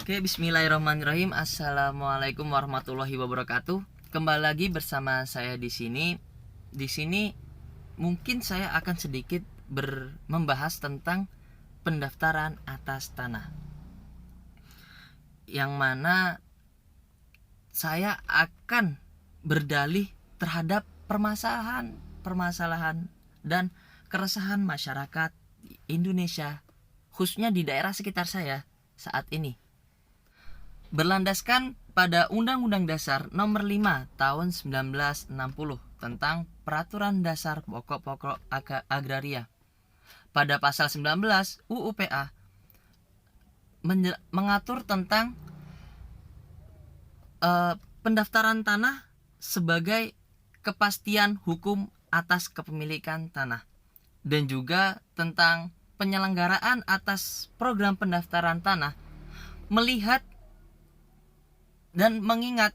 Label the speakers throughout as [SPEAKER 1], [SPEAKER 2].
[SPEAKER 1] Oke, bismillahirrahmanirrahim. Assalamualaikum warahmatullahi wabarakatuh. Kembali lagi bersama saya di sini. Di sini mungkin saya akan sedikit membahas tentang pendaftaran atas tanah. Yang mana saya akan berdalih terhadap permasalahan dan keresahan masyarakat Indonesia, khususnya di daerah sekitar saya saat ini. Berlandaskan pada Undang-Undang Dasar Nomor 5 Tahun 1960 tentang Peraturan Dasar Pokok-pokok Agraria. Pada pasal 19 UU PA mengatur tentang pendaftaran tanah sebagai kepastian hukum atas kepemilikan tanah, dan juga tentang penyelenggaraan atas program pendaftaran tanah, melihat dan mengingat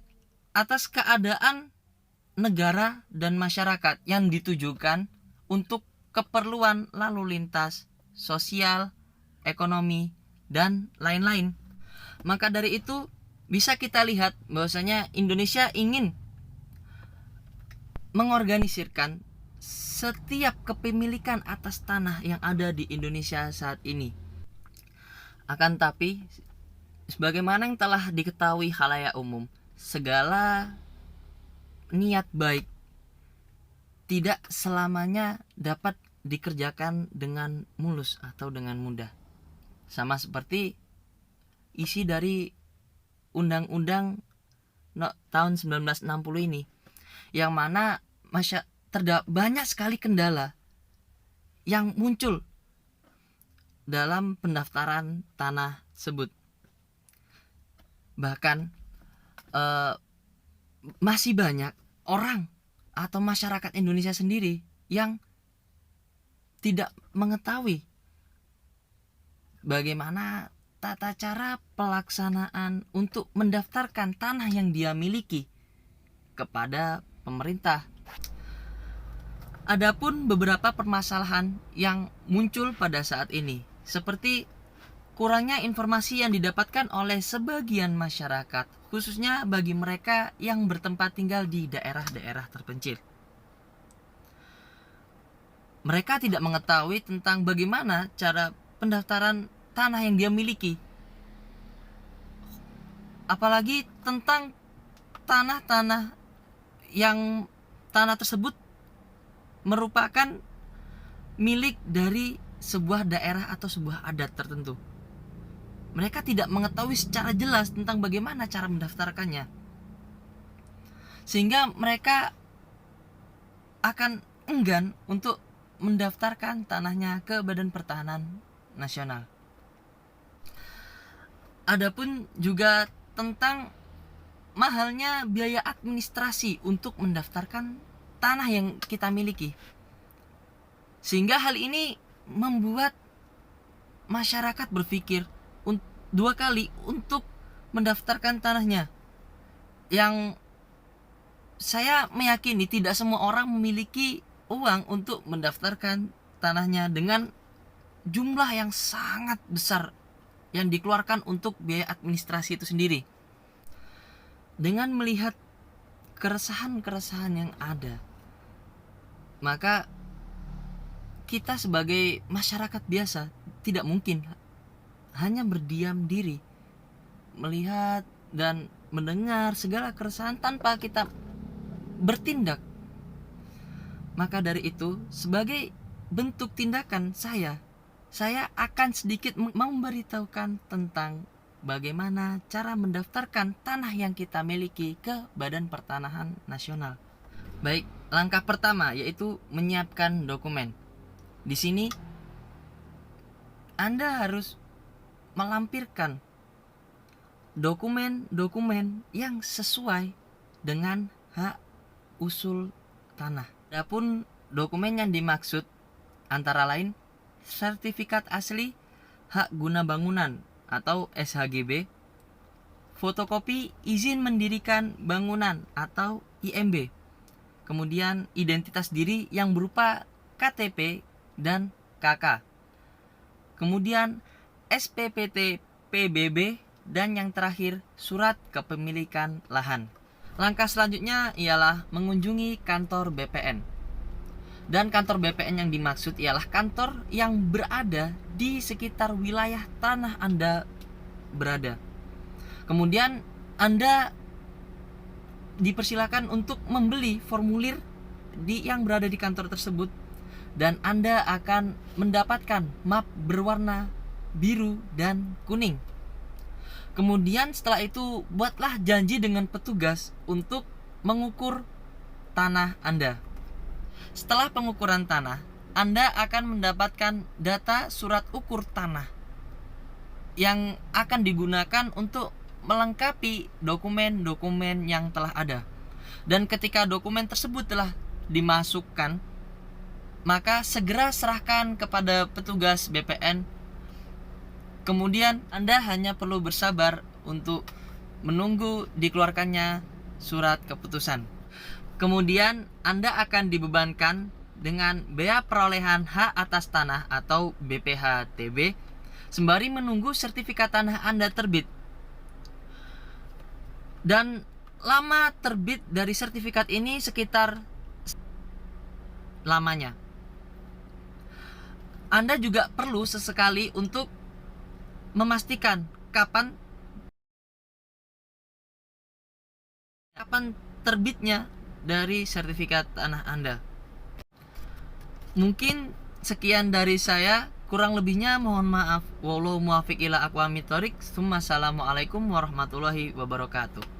[SPEAKER 1] atas keadaan negara dan masyarakat yang ditujukan untuk keperluan lalu lintas, sosial, ekonomi, dan lain-lain. Maka dari itu bisa kita lihat bahwasanya Indonesia ingin mengorganisirkan setiap kepemilikan atas tanah yang ada di Indonesia saat ini. Akan tapi sebagaimana yang telah diketahui khalayak umum, segala niat baik tidak selamanya dapat dikerjakan dengan mulus atau dengan mudah. Sama seperti isi dari Undang-Undang tahun 1960 ini, yang mana banyak sekali kendala yang muncul dalam pendaftaran tanah tersebut. Bahkan masih banyak orang atau masyarakat Indonesia sendiri yang tidak mengetahui bagaimana tata cara pelaksanaan untuk mendaftarkan tanah yang dia miliki kepada pemerintah. Adapun beberapa permasalahan yang muncul pada saat ini, seperti kurangnya informasi yang didapatkan oleh sebagian masyarakat, khususnya bagi mereka yang bertempat tinggal di daerah-daerah terpencil. Mereka tidak mengetahui tentang bagaimana cara pendaftaran tanah yang dia miliki, apalagi tentang tanah tersebut merupakan milik dari sebuah daerah atau sebuah adat tertentu. Mereka tidak mengetahui secara jelas tentang bagaimana cara mendaftarkannya, sehingga mereka akan enggan untuk mendaftarkan tanahnya ke Badan Pertanahan Nasional. Adapun juga tentang mahalnya biaya administrasi untuk mendaftarkan tanah yang kita miliki, sehingga hal ini membuat masyarakat berpikir dua kali untuk mendaftarkan tanahnya. Yang saya meyakini tidak semua orang memiliki uang untuk mendaftarkan tanahnya dengan jumlah yang sangat besar yang dikeluarkan untuk biaya administrasi itu sendiri. Dengan melihat keresahan-keresahan yang ada, maka kita sebagai masyarakat biasa tidak mungkin hanya berdiam diri melihat dan mendengar segala keresahan tanpa kita bertindak. Maka dari itu, sebagai bentuk tindakan saya akan sedikit memberitahukan tentang bagaimana cara mendaftarkan tanah yang kita miliki ke Badan Pertanahan Nasional. Baik, langkah pertama yaitu menyiapkan dokumen. Di sini Anda harus melampirkan dokumen-dokumen yang sesuai dengan hak usul tanah. Adapun dokumen yang dimaksud antara lain sertifikat asli hak guna bangunan atau SHGB, fotokopi izin mendirikan bangunan atau IMB, kemudian identitas diri yang berupa KTP dan KK, kemudian SPPT PBB dan yang terakhir surat kepemilikan lahan. Langkah selanjutnya ialah mengunjungi kantor BPN. Dan kantor BPN yang dimaksud ialah kantor yang berada di sekitar wilayah tanah Anda berada. Kemudian Anda dipersilakan untuk membeli formulir yang berada di kantor tersebut, dan Anda akan mendapatkan map berwarna biru dan kuning. Kemudian setelah itu buatlah janji dengan petugas untuk mengukur tanah Anda. Setelah pengukuran tanah, Anda akan mendapatkan data surat ukur tanah yang akan digunakan untuk melengkapi dokumen-dokumen yang telah ada. Dan ketika dokumen tersebut telah dimasukkan, maka segera serahkan kepada petugas BPN. Kemudian Anda hanya perlu bersabar untuk menunggu dikeluarkannya surat keputusan. Kemudian Anda akan dibebankan dengan bea perolehan hak atas tanah atau BPHTB sembari menunggu sertifikat tanah Anda terbit. Dan lama terbit dari sertifikat ini sekitar lamanya. Anda juga perlu sesekali untuk memastikan kapan terbitnya dari sertifikat tanah Anda. Mungkin sekian dari saya, kurang lebihnya mohon maaf. Wallahu muwaffiq ila aqwamit thoriq. Assalamualaikum warahmatullahi wabarakatuh.